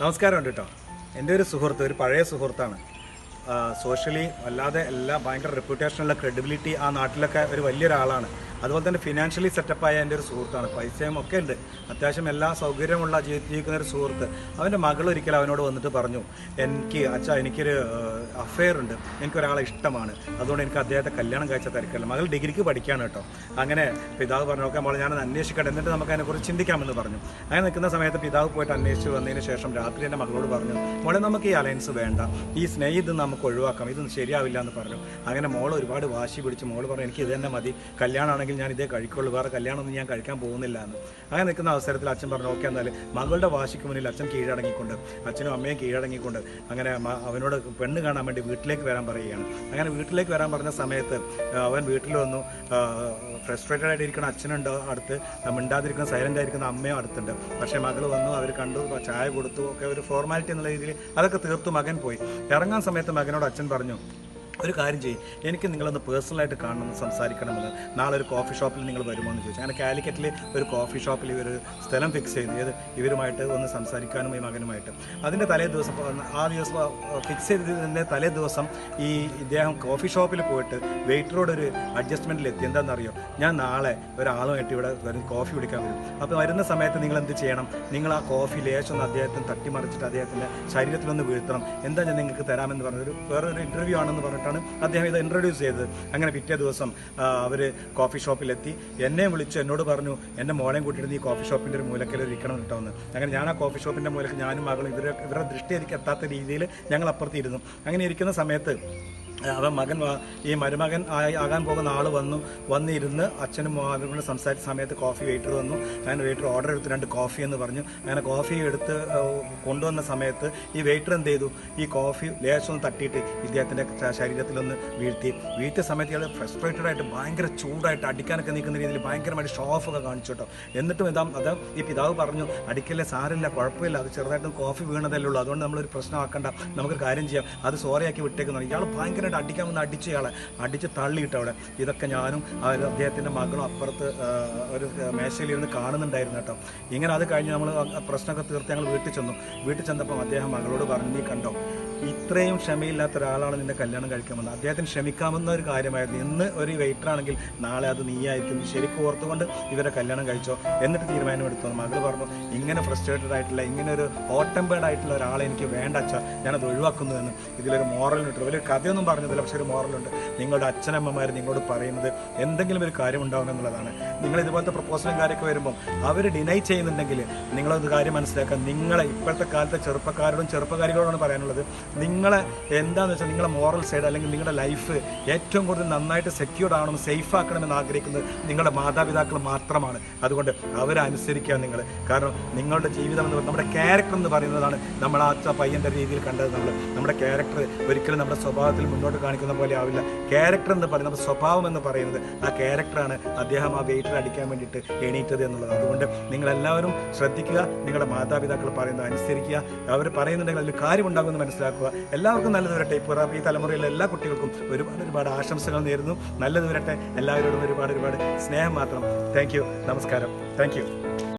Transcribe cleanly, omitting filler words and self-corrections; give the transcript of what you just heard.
നമസ്കാരമുണ്ട് കേട്ടോ. എൻ്റെ ഒരു സുഹൃത്ത്, ഒരു പഴയ സുഹൃത്താണ്. സോഷ്യലി അല്ലാതെ ഭയങ്കര റെപ്യൂട്ടേഷനുള്ള ക്രെഡിബിലിറ്റി ആ നാട്ടിലൊക്കെ ഒരു വലിയൊരാളാണ്. അതുപോലെ തന്നെ ഫിനാൻഷ്യലി സെറ്റപ്പായ എൻ്റെ ഒരു സുഹൃത്താണ്. പൈസയും ഒക്കെ ഉണ്ട്, അത്യാവശ്യം എല്ലാ സൗകര്യമുള്ള ജീവിക്കുന്ന ഒരു സുഹൃത്ത്. അവൻ്റെ മകൾ ഒരിക്കലും അവനോട് വന്നിട്ട് പറഞ്ഞു, എനിക്കൊരു അഫെയർ ഉണ്ട്, എനിക്കൊരാളെ ഇഷ്ടമാണ്, അതുകൊണ്ട് എനിക്ക് അദ്ദേഹത്തെ കല്യാണം കഴിച്ച തിരക്കില്ല. മകൾ ഡിഗ്രിക്ക് പഠിക്കുകയാണ് കേട്ടോ. അങ്ങനെ പിതാവ് പറഞ്ഞു, ഓക്കെ മോളെ ഞാനത് അന്വേഷിക്കട്ടെ, എന്നിട്ട് നമുക്ക് അതിനെക്കുറിച്ച് ചിന്തിക്കാമെന്ന് പറഞ്ഞു. അങ്ങനെ നിൽക്കുന്ന സമയത്ത് പിതാവ് പോയിട്ട് അന്വേഷിച്ച് വന്നതിന് ശേഷം രാത്രി എൻ്റെ മകളോട് പറഞ്ഞു, മോളെ നമുക്ക് ഈ അലയൻസ് വേണ്ട, ഈ സ്നേഹിത് നമുക്ക് ഒഴിവാക്കാം, ഇതൊന്നും ശരിയാവില്ല എന്ന് പറഞ്ഞു. അങ്ങനെ മോൾ ഒരുപാട് വാശി പിടിച്ച് മോൾ പറഞ്ഞു, എനിക്ക് ഇത് തന്നെ മതി, കല്യാണമാണെങ്കിൽ ഞാൻ ഇതേ കഴിക്കുള്ളൂ, വേറെ കല്യാണമൊന്നും ഞാൻ കഴിക്കാൻ പോകുന്നില്ല എന്ന്. അങ്ങനെ നിൽക്കുന്ന അവസരത്തിൽ അച്ഛൻ പറഞ്ഞു, ഓക്കെ എന്നാൽ മകളുടെ വാശിക്ക് മുന്നിൽ അച്ഛൻ കീഴടങ്ങിക്കൊണ്ട്, അച്ഛനും അമ്മയും കീഴടങ്ങിക്കൊണ്ട് അങ്ങനെ അവനോട് പെണ്ണ് കാണാൻ വേണ്ടി വീട്ടിലേക്ക് വരാൻ പറയുകയാണ്. അങ്ങനെ വീട്ടിലേക്ക് വരാൻ പറഞ്ഞ സമയത്ത് അവൻ വീട്ടിൽ വന്നു. ഫ്രസ്ട്രേറ്റഡ് ആയിട്ടിരിക്കുന്ന അച്ഛനുണ്ട് അടുത്ത്, മിണ്ടാതിരിക്കുന്ന സൈലൻ്റ് ആയിരിക്കുന്ന അമ്മയും അടുത്തുണ്ട്. പക്ഷേ മകൾ വന്നു, അവർ കണ്ടു, ചായ കൊടുത്തു, ഒക്കെ ഒരു ഫോർമാലിറ്റി എന്നുള്ള രീതിയിൽ അതൊക്കെ തീർത്തു മകൻ പോയി. ഇറങ്ങാൻ സമയത്ത് മകനോട് അച്ഛൻ പറഞ്ഞു, ഒരു കാര്യം ചെയ്യും, എനിക്ക് നിങ്ങളൊന്ന് പേഴ്സണലായിട്ട് കാണണമെന്ന് സംസാരിക്കണമെന്ന്, നാളെ ഒരു കോഫി ഷോപ്പിൽ നിങ്ങൾ വരുമോ എന്ന് ചോദിച്ചു. അങ്ങനെ കാലിക്കറ്റിൽ ഒരു കോഫി ഷോപ്പിൽ ഇവർ സ്ഥലം ഫിക്സ് ചെയ്തു, ഇവരുമായിട്ട് ഒന്ന് സംസാരിക്കാനും ഈ മകനുമായിട്ട്. അതിൻ്റെ തലേ ദിവസം, ആ ദിവസം ഫിക്സ് ചെയ്തതിൻ്റെ തലേ ദിവസം ഇദ്ദേഹം കോഫി ഷോപ്പിൽ പോയിട്ട് വെയിറ്ററോട് ഒരു അഡ്ജസ്റ്റ്മെൻറ്റിലെത്തി. എന്താണെന്നറിയോ, ഞാൻ നാളെ ഒരാളുമായിട്ട് ഇവിടെ വരും, കോഫി കുടിക്കാൻ വരും. അപ്പോൾ വരുന്ന സമയത്ത് നിങ്ങൾ എന്ത് ചെയ്യണം, നിങ്ങൾ ആ കോഫി ലേശം ഒന്ന് അദ്ദേഹത്തിന് തട്ടിമറിച്ചിട്ട് അദ്ദേഹത്തിൻ്റെ ശരീരത്തിലൊന്ന് വീഴ്ത്തണം, എന്താ ഞാൻ നിങ്ങൾക്ക് തരാമെന്ന് പറഞ്ഞൊരു വേറൊരു ഇൻ്റർവ്യൂ ആണെന്ന് പറഞ്ഞിട്ടാണ് അദ്ദേഹം ഇത് ഇൻട്രൊഡ്യൂസ് ചെയ്തത്. അങ്ങനെ പിറ്റേ ദിവസം അവർ കോഫി ഷോപ്പിലെത്തി. എന്നെ വിളിച്ചു, എന്നോട് പറഞ്ഞു, എൻ്റെ മോളെയും കൂട്ടിയിട്ട് ഈ കോഫി ഷോപ്പിൻ്റെ ഒരു മൂലക്കൽ ഇരിക്കണം കിട്ടുമെന്ന്. അങ്ങനെ ഞാൻ ആ കോഫി ഷോപ്പിൻ്റെ മൂലക്ക് ഞാനും മകളും ഇവരുടെ ദൃഷ്ടി എനിക്ക് എത്താത്ത രീതിയിൽ ഞങ്ങൾ അപ്പുറത്തിരുന്നു. അങ്ങനെ ഇരിക്കുന്ന സമയത്ത് ഈ മരുമകൻ ആകാൻ പോകുന്ന ആൾ വന്നിരുന്ന് അച്ഛനും അവരോട് സംസാരിച്ച സമയത്ത് കോഫി വെയിറ്റർ വന്നു. അങ്ങനെ വെയിറ്റർ ഓർഡർ എടുത്ത് 2 കോഫി എന്ന് പറഞ്ഞു. അങ്ങനെ കോഫി എടുത്ത് കൊണ്ടുവന്ന സമയത്ത് ഈ വെയിറ്റർ എന്ത് ചെയ്തു, ഈ കോഫി ലേശം ഒന്ന് തട്ടിയിട്ട് ഇദ്ദേഹത്തിൻ്റെ ശരീരത്തിലൊന്ന് വീഴ്ത്തിയ സമയത്ത് ഇയാൾ ഫ്രസ്ട്രേറ്റഡ് ആയിട്ട് ഭയങ്കര ചൂടായിട്ട് അടിക്കാനൊക്കെ നിൽക്കുന്ന രീതിയിൽ ഭയങ്കരമായിട്ട് ഷോ ഓഫ് ഒക്കെ കാണിച്ചു കേട്ടോ. എന്നിട്ടും ഈ പിതാവ് പറഞ്ഞു, അടിക്കല്ലേ, സാരമില്ല, കുഴപ്പമില്ല, അത് ചെറുതായിട്ടും കോഫി വീണതല്ലേ ഉള്ളൂ, അതുകൊണ്ട് നമ്മളൊരു പ്രശ്നമാക്കണ്ട, നമുക്കൊരു കാര്യം ചെയ്യാം, അത് സോറിയാക്കി വിട്ടേക്കുന്നു. ഇയാൾ ഭയങ്കര അടിക്കാൻ വന്ന് അടിച്ച് തള്ളിയിട്ട് അവിടെ. ഇതൊക്കെ ഞാനും അദ്ദേഹത്തിൻ്റെ മകളും അപ്പുറത്ത് ഒരു മേശയിലിരുന്ന് കാണുന്നുണ്ടായിരുന്നു കേട്ടോ. ഇങ്ങനെ അത് കഴിഞ്ഞ് നമ്മൾ പ്രശ്നമൊക്കെ തീർത്ത് ഞങ്ങൾ വീട്ടിൽ ചെന്നപ്പം അദ്ദേഹം മകളോട് പറഞ്ഞു, നീ കണ്ടോ, ഇത്രയും ക്ഷമയില്ലാത്ത ഒരാളാണ് നിന്നെ കല്യാണം കഴിക്കാമെന്ന്. അദ്ദേഹത്തിന് ക്ഷമിക്കാമെന്ന ഒരു കാര്യമായിരുന്നു. ഇന്ന് ഒരു വെയിറ്ററാണെങ്കിൽ നാളെ അത് നീയായിരിക്കും, ശരിക്കും ഓർത്തുകൊണ്ട് ഇവരെ കല്യാണം കഴിച്ചോ എന്നിട്ട് തീരുമാനമെടുത്തു. മകൾ പറഞ്ഞു, ഇങ്ങനെ ഫ്രസ്ട്രേറ്റഡ് ആയിട്ടുള്ള, ഇങ്ങനെ ഒരു ഹോട്ട് ടെമ്പേർഡ് ആയിട്ടുള്ള ഒരാളെ എനിക്ക് വേണ്ട അച്ഛാ, ഞാനത് ഒഴിവാക്കുന്നു എന്ന്. ഇതിലൊരു മോറലുണ്ട്, വലിയൊരു കഥയൊന്നും പറഞ്ഞതില്ല, പക്ഷേ ഒരു മോറലുണ്ട്. നിങ്ങളുടെ അച്ഛനമ്മമാർ നിങ്ങളോട് പറയുന്നത് എന്തെങ്കിലും ഒരു കാര്യം ഉണ്ടാവണം എന്നുള്ളതാണ്. നിങ്ങൾ ഇതുപോലത്തെ പ്രപ്പോസലും കാര്യമൊക്കെ വരുമ്പം അവർ ഡിനൈ ചെയ്യുന്നുണ്ടെങ്കിൽ നിങ്ങളത് കാര്യം മനസ്സിലാക്കുക. നിങ്ങളെ ഇപ്പോഴത്തെ കാലത്തെ ചെറുപ്പക്കാരികളോടാണ് പറയാനുള്ളത്, നിങ്ങളെ എന്താണെന്ന് വെച്ചാൽ നിങ്ങളുടെ മോറൽ സൈഡ് അല്ലെങ്കിൽ നിങ്ങളുടെ ലൈഫ് ഏറ്റവും കൂടുതൽ നന്നായിട്ട് സെക്യൂർഡ് ആവണം, സേഫ് ആക്കണമെന്ന് ആഗ്രഹിക്കുന്നത് നിങ്ങളുടെ മാതാപിതാക്കൾ മാത്രമാണ്. അതുകൊണ്ട് അവരെ അനുസരിക്കുക നിങ്ങൾ. കാരണം നിങ്ങളുടെ ജീവിതം എന്ന് പറയുന്നത്, നമ്മുടെ ക്യാരക്ടർ എന്ന് പറയുന്നതാണ് നമ്മൾ ആ പയ്യൻ്റെ രീതിയിൽ കണ്ടത്. നമ്മുടെ ക്യാരക്ടർ ഒരിക്കലും നമ്മുടെ സ്വഭാവത്തിൽ മുന്നോട്ട് കാണിക്കുന്ന പോലെ ആവില്ല. ക്യാരക്ടർ എന്ന് പറയുന്നത്, നമ്മുടെ സ്വഭാവം എന്ന് പറയുന്നത്, ആ ക്യാരക്ടറാണ് അദ്ദേഹം ആ വെയിറ്റർ അടിക്കാൻ വേണ്ടിയിട്ട് എണീറ്റത് എന്നുള്ളത്. അതുകൊണ്ട് നിങ്ങളെല്ലാവരും ശ്രദ്ധിക്കുക, നിങ്ങളുടെ മാതാപിതാക്കൾ പറയുന്നത് അനുസരിക്കുക. അവർ പറയുന്നുണ്ടെങ്കിൽ അതിൽ കാര്യമുണ്ടാകുമെന്ന് മനസ്സിലാക്കുക. എല്ലാവർക്കും നല്ലത് വരട്ടെ. ഇപ്പോൾ ഈ തലമുറയിലെ എല്ലാ കുട്ടികൾക്കും ഒരുപാട് ആശംസകൾ നേരുന്നു. നല്ലത് വരട്ടെ. എല്ലാവരോടും ഒരുപാട് സ്നേഹം മാത്രം. Thank you. നമസ്കാരം. Thank U.